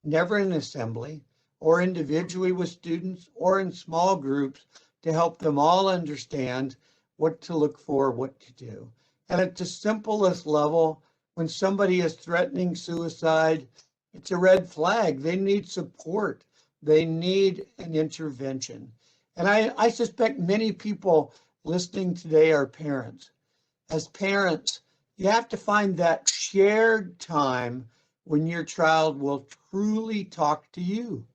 never in assembly or individually with students or in small groups to help them all understand what to look for, what to do. And at the simplest level, when somebody is threatening suicide, it's a red flag. They need support. They need an intervention. And I suspect many people listening today are parents. As parents, you have to find that shared time when your child will truly talk to you.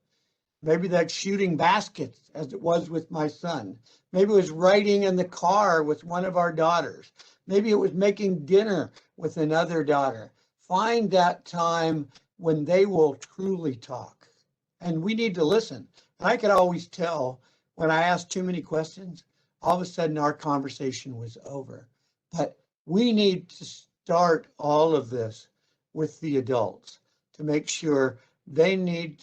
Maybe that's shooting baskets, as it was with my son. Maybe it was riding in the car with one of our daughters. Maybe it was making dinner with another daughter. Find that time when they will truly talk. and we need to listen. And I could always tell when I asked too many questions, all of a sudden our conversation was over. But we need to start all of this with the adults to make sure they need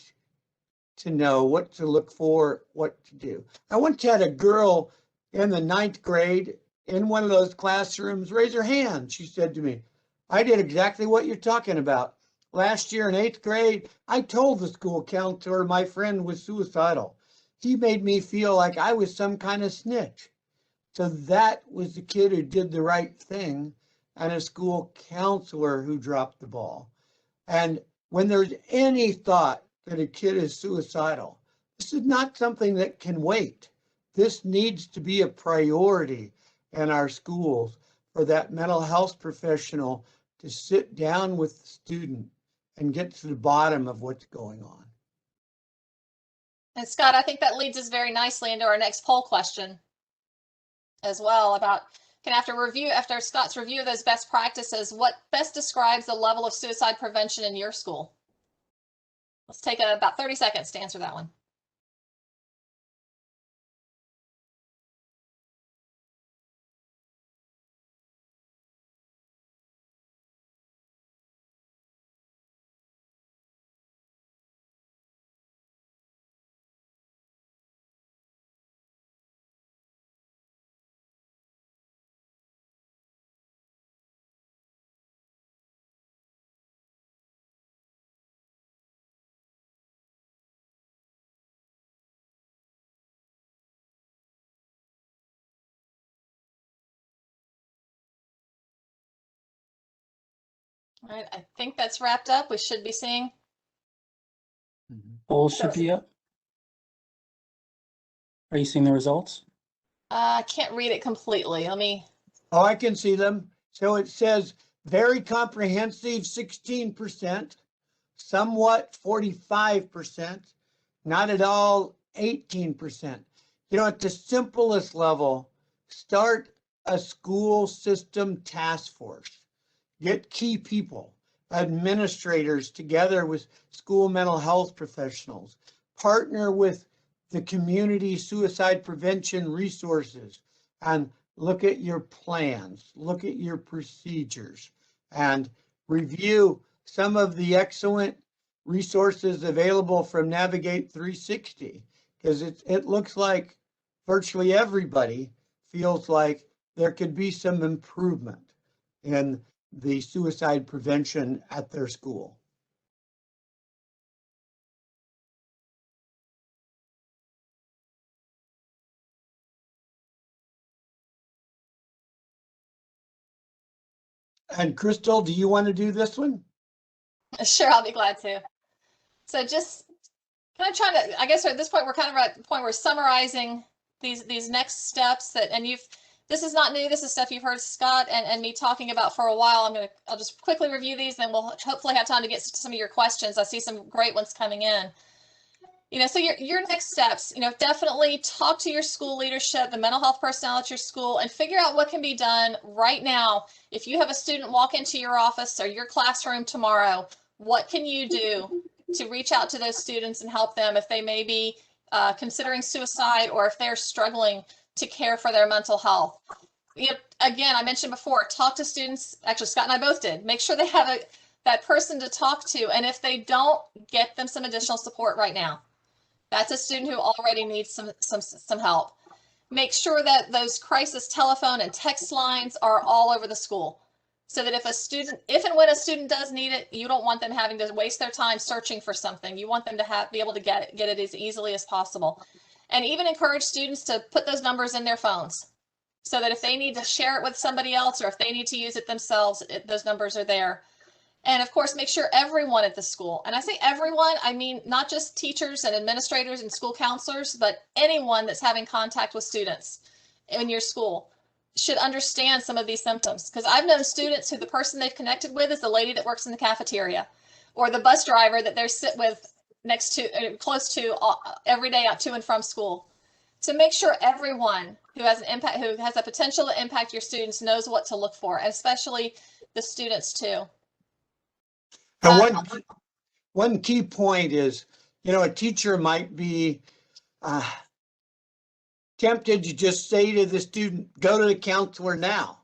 to know what to look for, what to do. I once had a girl in the 9th grade in one of those classrooms raise her hand. She said to me, I did exactly what you're talking about. Last year in 8th grade, I told the school counselor my friend was suicidal. He made me feel like I was some kind of snitch. So that was the kid who did the right thing and a school counselor who dropped the ball. And when there's any thought that a kid is suicidal, this is not something that can wait. This needs to be a priority in our schools for that mental health professional to sit down with the student and get to the bottom of what's going on. And Scott, I think that leads us very nicely into our next poll question as well about, after Scott's review of those best practices, what best describes the level of suicide prevention in your school? Let's take about 30 seconds to answer that one. All right, I think that's wrapped up. We should be seeing. Poll should be up. Are you seeing the results? I can't read it completely. Let me. Oh, I can see them. So it says very comprehensive, 16%, somewhat 45%, not at all 18%. You know, at the simplest level, start a school system task force. Get key people, administrators together with school mental health professionals. Partner with the community suicide prevention resources and look at your plans, look at your procedures, and review some of the excellent resources available from Navigate 360, because it looks like virtually everybody feels like there could be some improvement in the suicide prevention at their school. And Crystal, do you want to do this one? Sure, I'll be glad to. So just kind of trying to, I guess at this point, we're kind of at the point where we're summarizing these next steps this is not new. This is stuff you've heard Scott and me talking about for a while. I'll just quickly review these, then we'll hopefully have time to get to some of your questions. I see some great ones coming in. So your next steps, definitely talk to your school leadership, the mental health personnel at your school, and figure out what can be done right now. If you have a student walk into your office or your classroom tomorrow, what can you do to reach out to those students and help them if they may be considering suicide or if they're struggling to care for their mental health? Again, I mentioned before, talk to students. Actually, Scott and I both did. Make sure they have that person to talk to, and if they don't, get them some additional support right now. That's a student who already needs some help. Make sure that those crisis telephone and text lines are all over the school, so that if and when a student does need it, you don't want them having to waste their time searching for something. You want them to be able to get it as easily as possible. And even encourage students to put those numbers in their phones, so that if they need to share it with somebody else or if they need to use it themselves, those numbers are there. And of course, make sure everyone at the school, and I say everyone, I mean not just teachers and administrators and school counselors, but anyone that's having contact with students in your school should understand some of these symptoms. Because I've known students who the person they've connected with is the lady that works in the cafeteria or the bus driver that they sit with close to every day out to and from school. So make sure everyone who has a potential to impact your students knows what to look for, and especially the students too. And one key point is You know, a teacher might be tempted to just say to the student, go to the counselor now.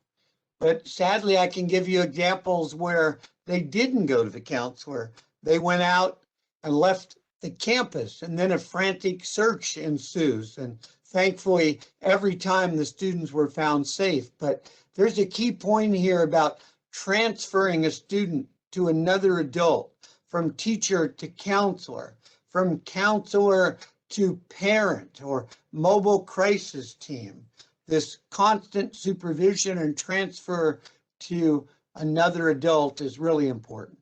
But sadly, I can give you examples where they didn't go to the counselor. They went out and left the campus, and then a frantic search ensues. And thankfully, every time the students were found safe. But there's a key point here about transferring a student to another adult, from teacher to counselor, from counselor to parent or mobile crisis team. This constant supervision and transfer to another adult is really important.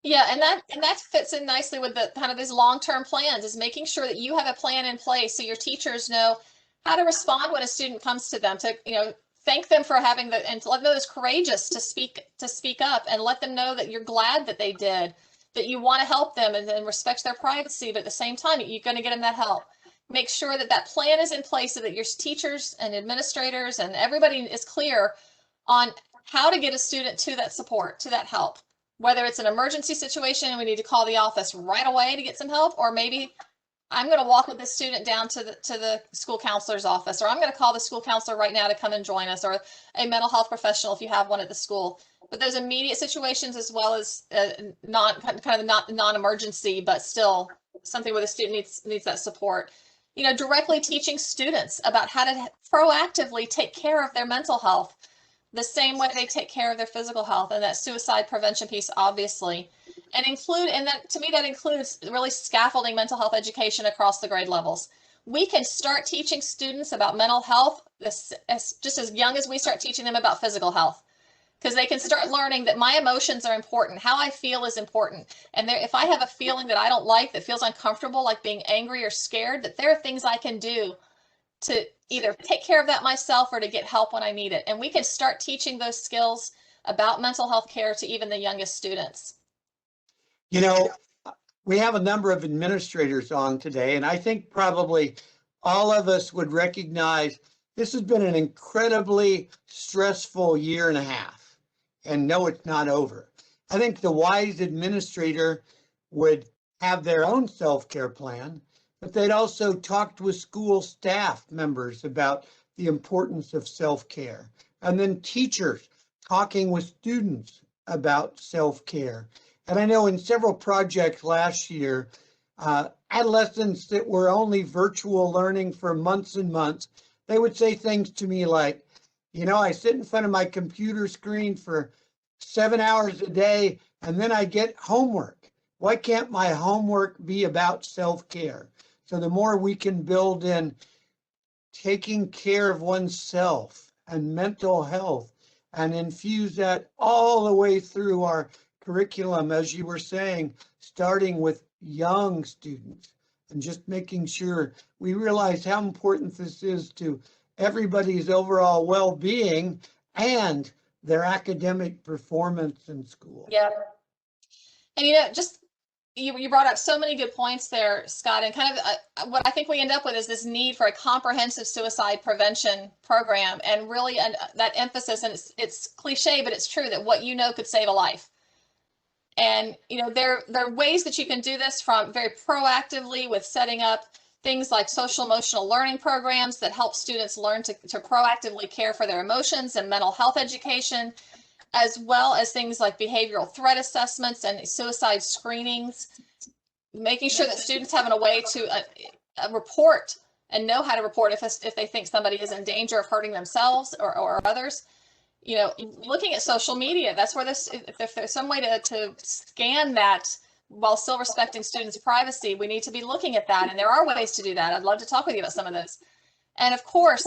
Yeah, and that fits in nicely with the kind of these long-term plans, is making sure that you have a plan in place so your teachers know how to respond when a student comes to them, to, you know, thank them for having the, and to let them know it's courageous to speak up, and let them know that you're glad that they did, that you want to help them and respect their privacy, but at the same time, you're going to get them that help. Make sure that that plan is in place so that your teachers and administrators and everybody is clear on how to get a student to that support, to that help. Whether it's an emergency situation and we need to call the office right away to get some help, or maybe I'm going to walk with this student down to the school counselor's office, or I'm going to call the school counselor right now to come and join us, or a mental health professional if you have one at the school. But those immediate situations, as well as not non-emergency, but still something where the student needs that support. You know, directly teaching students about how to proactively take care of their mental health, the same way they take care of their physical health, and that suicide prevention piece, obviously. And that, to me, that includes really scaffolding mental health education across the grade levels. We can start teaching students about mental health just as young as we start teaching them about physical health, because they can start learning that my emotions are important, how I feel is important. And if I have a feeling that I don't like, that feels uncomfortable, like being angry or scared, that there are things I can do to either take care of that myself or to get help when I need it. And we can start teaching those skills about mental health care to even the youngest students. You know, we have a number of administrators on today, and I think probably all of us would recognize this has been an incredibly stressful year and a half, and no, it's not over. I think the wise administrator would have their own self-care plan, but they'd also talked with school staff members about the importance of self-care, and then teachers talking with students about self-care. And I know in several projects last year, adolescents that were only virtual learning for months and months, they would say things to me like, you know, I sit in front of my computer screen for 7 hours a day, and then I get homework. Why can't my homework be about self-care? So the more we can build in taking care of oneself and mental health and infuse that all the way through our curriculum, as you were saying, starting with young students and just making sure we realize how important this is to everybody's overall well-being and their academic performance in school. Yeah. And, you know, just you brought up so many good points there, Scott, and kind of what I think we end up with is this need for a comprehensive suicide prevention program, and really that emphasis, and it's cliche, but it's true, that what you know could save a life. And, you know, there are ways that you can do this, from very proactively with setting up things like social emotional learning programs that help students learn to proactively care for their emotions, and mental health education, as well as things like behavioral threat assessments and suicide screenings, making sure that students have a way to report and know how to report if they think somebody is in danger of hurting themselves or others. You know, looking at social media, that's where if there's some way to scan that while still respecting students' privacy, we need to be looking at that. And there are ways to do that. I'd love to talk with you about some of those. And of course,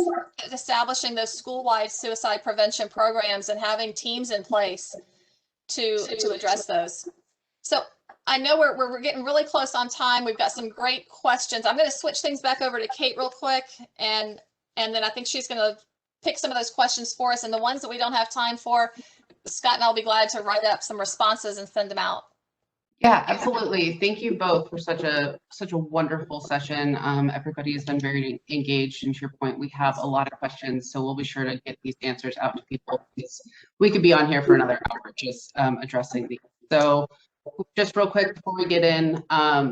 establishing those school-wide suicide prevention programs and having teams in place to address those. So I know we're getting really close on time. We've got some great questions. I'm going to switch things back over to Kate real quick, and then I think she's going to pick some of those questions for us, and the ones that we don't have time for, Scott and I'll be glad to write up some responses and send them out. Yeah, absolutely. Thank you both for such a wonderful session. Everybody has been very engaged, and to your point, we have a lot of questions, so we'll be sure to get these answers out to people. We could be on here for another hour just addressing these. So just real quick before we get in,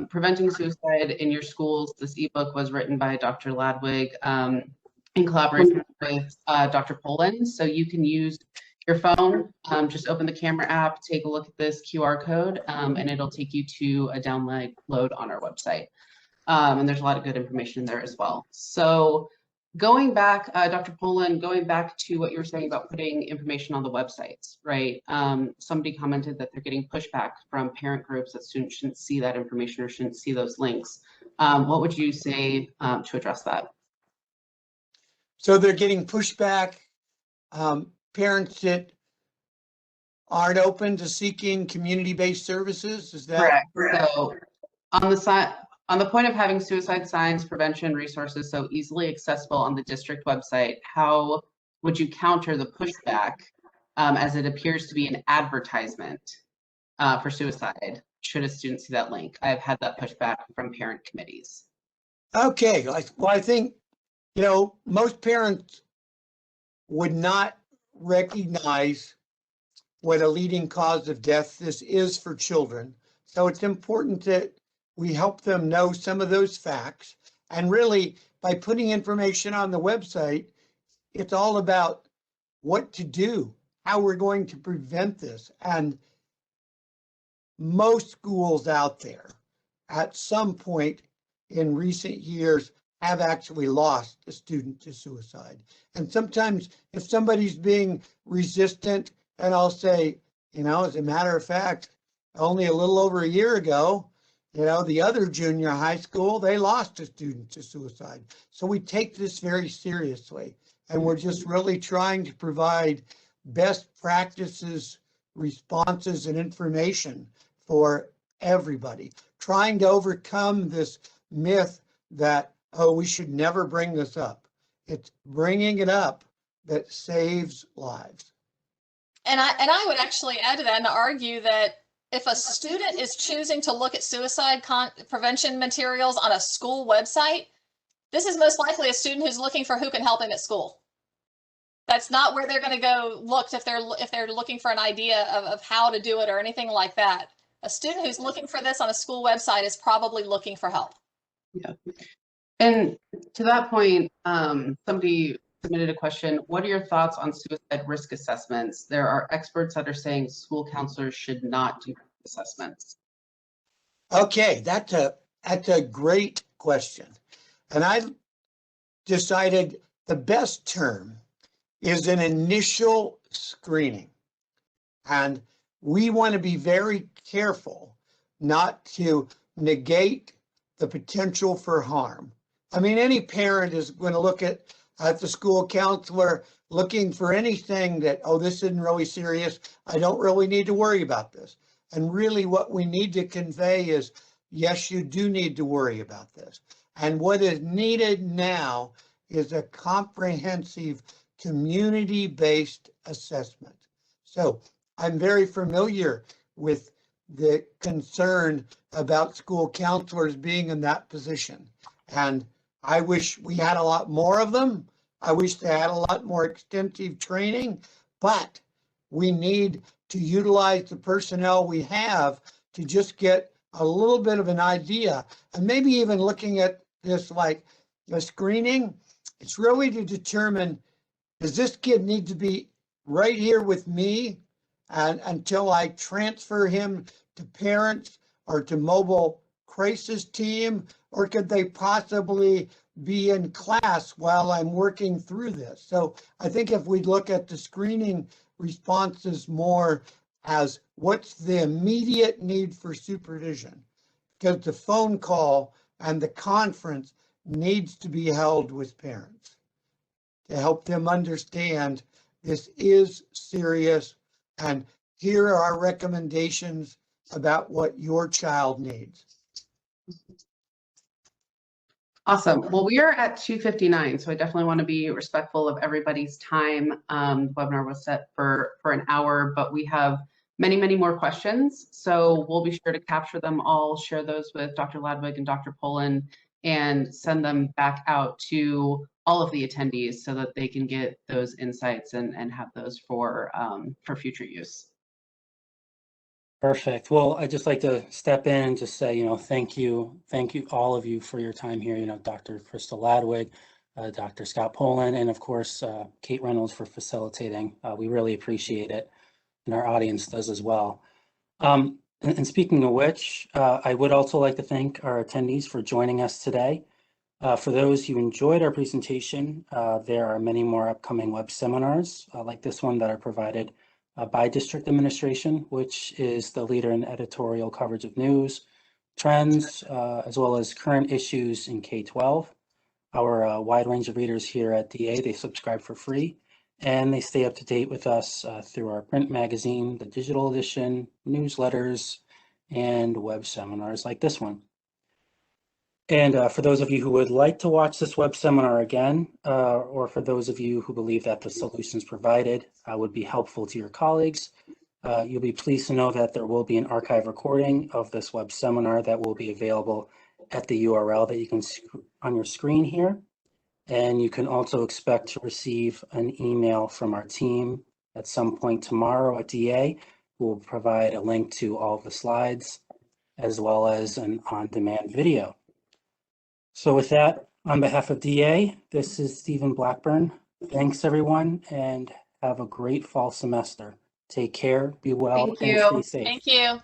Preventing Suicide in Your Schools, this ebook was written by Dr. Ladwig in collaboration with Dr. Poland. So you can use your phone, just open the camera app, take a look at this QR code, and it'll take you to a download on our website. And there's a lot of good information in there as well. So going back, Dr. Poland, going back to what you were saying about putting information on the websites, right? Somebody commented that they're getting pushback from parent groups that students shouldn't see that information or shouldn't see those links. What would you say to address that? So they're getting pushback. Parents that aren't open to seeking community-based services, is that? Correct. So on the side, on the point of having suicide signs, prevention resources so easily accessible on the district website, how would you counter the pushback as it appears to be an advertisement for suicide? Should a student see that link? I've had that pushback from parent committees. Okay, well, I think, you know, most parents would not recognize what a leading cause of death this is for children. So it's important that we help them know some of those facts. And really, by putting information on the website, it's all about what to do, how we're going to prevent this. And most schools out there at some point in recent years have actually lost a student to suicide. And sometimes if somebody's being resistant, and I'll say, you know, as a matter of fact, only a little over a year ago, you know, the other junior high school, they lost a student to suicide. So we take this very seriously, and we're just really trying to provide best practices, responses, and information for everybody, trying to overcome this myth that, oh, we should never bring this up. It's bringing it up that saves lives. And I would actually add to that and argue that if a student is choosing to look at suicide prevention materials on a school website, this is most likely a student who's looking for who can help him at school. That's not where they're going to go look if they're looking for an idea of how to do it or anything like that. A student who's looking for this on a school website is probably looking for help. Yeah. And to that point, somebody submitted a question. What are your thoughts on suicide risk assessments? There are experts that are saying school counselors should not do assessments. Okay, that's a great question. And I decided the best term is an initial screening. And we want to be very careful not to negate the potential for harm. I mean, any parent is going to look at the school counselor looking for anything that, oh, this isn't really serious. I don't really need to worry about this. And really what we need to convey is, yes, you do need to worry about this. And what is needed now is a comprehensive community-based assessment. So I'm very familiar with the concern about school counselors being in that position. And I wish we had a lot more of them. I wish they had a lot more extensive training, but we need to utilize the personnel we have to just get a little bit of an idea. And maybe even looking at this like the screening, it's really to determine, does this kid need to be right here with me and until I transfer him to parents or to mobile crisis team, or could they possibly be in class while I'm working through this? So I think if we look at the screening responses more as what's the immediate need for supervision, because the phone call and the conference needs to be held with parents to help them understand this is serious and here are our recommendations about what your child needs. Awesome. Well, we are at 2:59, so I definitely want to be respectful of everybody's time. The webinar was set for an hour, but we have many, many more questions. So we'll be sure to capture them all, share those with Dr. Ladwig and Dr. Poland, and send them back out to all of the attendees so that they can get those insights and have those for future use. Perfect. Well, I'd just like to step in and just say, thank you, all of you for your time here. Dr. Crystal Ladwig, Dr. Scott Poland, and of course, Kate Reynolds for facilitating. We really appreciate it, and our audience does as well. And speaking of which, I would also like to thank our attendees for joining us today. For those who enjoyed our presentation, there are many more upcoming web seminars like this one that are provided by District Administration, which is the leader in editorial coverage of news, trends, as well as current issues in K-12. Our wide range of readers here at DA, they subscribe for free, and they stay up to date with us through our print magazine, the digital edition, newsletters, and web seminars like this one. And for those of you who would like to watch this web seminar again, or for those of you who believe that the solutions provided would be helpful to your colleagues, you'll be pleased to know that there will be an archive recording of this web seminar that will be available at the URL that you can see on your screen here. And you can also expect to receive an email from our team at some point tomorrow at DA, who will provide a link to all of the slides, as well as an on-demand video. So with that, on behalf of DA, this is Stephen Blackburn. Thanks, everyone, and have a great fall semester. Take care, be well, Thank and you. stay safe. Thank you.